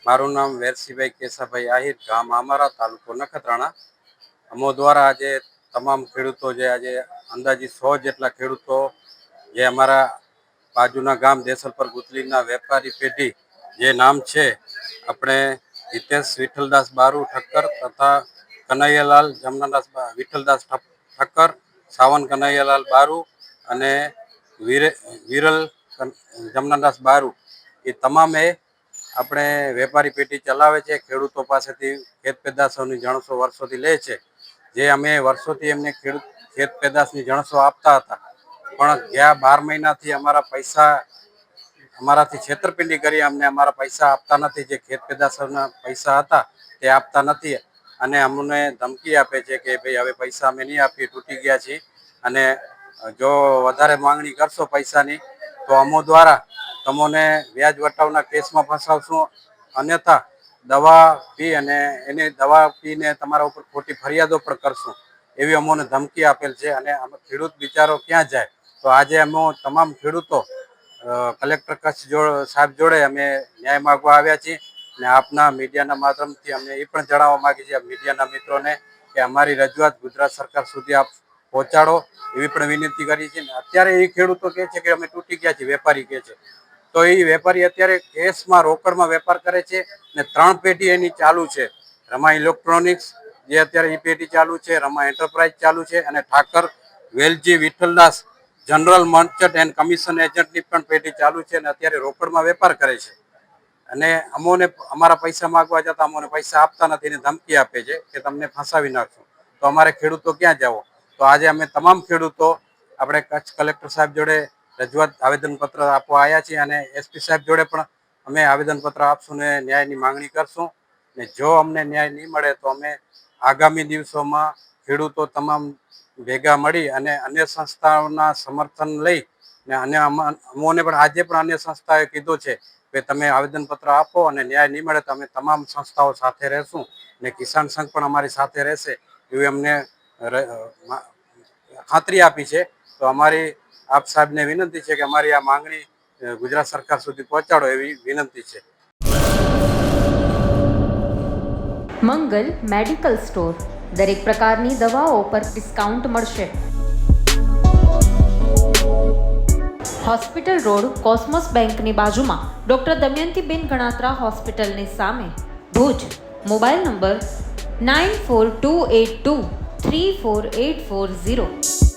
મારું નામ વેરસીભાઈ કેસાભાઈ આહિર, ગામ આમારા, તાલુકો નખત્રાણા. અમો દ્વારા આજે તમામ ખેડૂતો જે આજે અંદાજિત 100 જેટલા ખેડૂતો જે અમારા બાજુના ગામ દેસલપર ગુતલીના વેપારી પેઢી જે નામ છે આપણે હિતેશ વિઠ્ઠલદાસ બારુ ઠક્કર તથા કનૈયાલાલ જમનાદાસ વિઠ્ઠલદાસ ઠક્કર, સાવન કનૈયાલાલ બારુ અને વિરલ જમનાદાસ બારુ, એ તમામે આપણે વેપારી પેઢી ચલાવે છે. ખેડૂતો પાસેથી ખેત પેદાશોની જણસો વર્ષોથી લે છે. જે અમે વર્ષોથી એમને ખેત પેદાશની જણસો આપતા હતા, પણ ગયા 12 મહિનાથી અમારાથી છેતરપિંડી કરી અમને અમારા પૈસા આપતા નથી. જે ખેત પેદાશોના પૈસા હતા તે આપતા નથી અને અમને ધમકી આપે છે કે ભાઈ હવે પૈસા અમે નહીં આપીએ, તૂટી ગયા છીએ અને જો વધારે માંગણી કરશો પૈસાની તો અમો દ્વારા તમને વ્યાજ વટાવના કેસમાં ફસાવશું, અન્યથા દવા પી અને એની દવા પીને તમારા ઉપર ખોટી ફરિયાદો પણ કરશું, એવી અમોને ધમકી આપેલ છે. અને ખેડૂત બિચારો ક્યાં જાય? તો આજે અમે તમામ ખેડૂતો કલેક્ટર કચ્છ સાહેબ જોડે અમે ન્યાય માગવા આવ્યા છીએ. અને આપના મીડિયાના માધ્યમથી અમે એ પણ જણાવવા માગીએ છીએ મીડિયાના મિત્રોને કે અમારી રજૂઆત ગુજરાત સરકાર સુધી આપ પહોંચાડો, એવી પણ વિનંતી કરી છે. અત્યારે એ ખેડૂતો કહે છે કે અમે તૂટી ગયા છીએ, વેપારી કહે છે. તો એ વેપારી અત્યારે કેશમાં રોકડમાં વેપાર કરે છે ને 3 પેઢી એની ચાલુ છે. રમા ઇલેક્ટ્રોનિક્સ જે અત્યારે એ પેઢી ચાલુ છે, રમા એન્ટરપ્રાઇઝ ચાલુ છે અને Thakar Velji Vitthaldas general merchant and commission એજન્ટની પણ પેઢી ચાલુ છે અને અત્યારે રોકડમાં વેપાર કરે છે. અને અમોને અમારા પૈસા માગવા જતા અમોને પૈસા આપતા નથી ને ધમકી આપે છે કે તમને ફસાવી નાખશું. તો અમારે ખેડૂતો ક્યાં જવો? તો આજે અમે તમામ ખેડૂતો આપણે કચ્છ કલેક્ટર સાહેબ જોડે રજૂઆત આવેદનપત્ર આપવા આવ્યા છીએ અને એસપી સાહેબ જોડે પણ અમે આવેદનપત્ર આપશું ને ન્યાયની માંગણી કરશું. ને જો અમને ન્યાય નહીં મળે તો અમે આગામી દિવસોમાં ખેડૂતો તમામ ભેગા મળી અને અન્ય સંસ્થાઓના સમર્થન લઈ ને અમોને પણ આજે પણ અન્ય સંસ્થાએ કીધું છે કે તમે આવેદનપત્ર આપો અને ન્યાય નહીં મળે તો અમે તમામ સંસ્થાઓ સાથે રહેશું ને કિસાન સંઘ પણ અમારી સાથે રહેશે એવી અમને ખાતરી આપી છે. તો અમારી આપ સાહેબને વિનંતી છે કે અમારી આ માંગણી ગુજરાત સરકાર સુધી પહોંચાડો એવી વિનંતી છે. મંગલ મેડિકલ સ્ટોર, દરેક પ્રકારની દવાઓ પર ડિસ્કાઉન્ટ મળશે. હોસ્પિટલ રોડ, કોસ્મોસ બેંકની બાજુમાં, ડૉક્ટર દમયંતીબેન ગણાત્રા હોસ્પિટલની સામે, ભુજ. Mobile number 9428234840.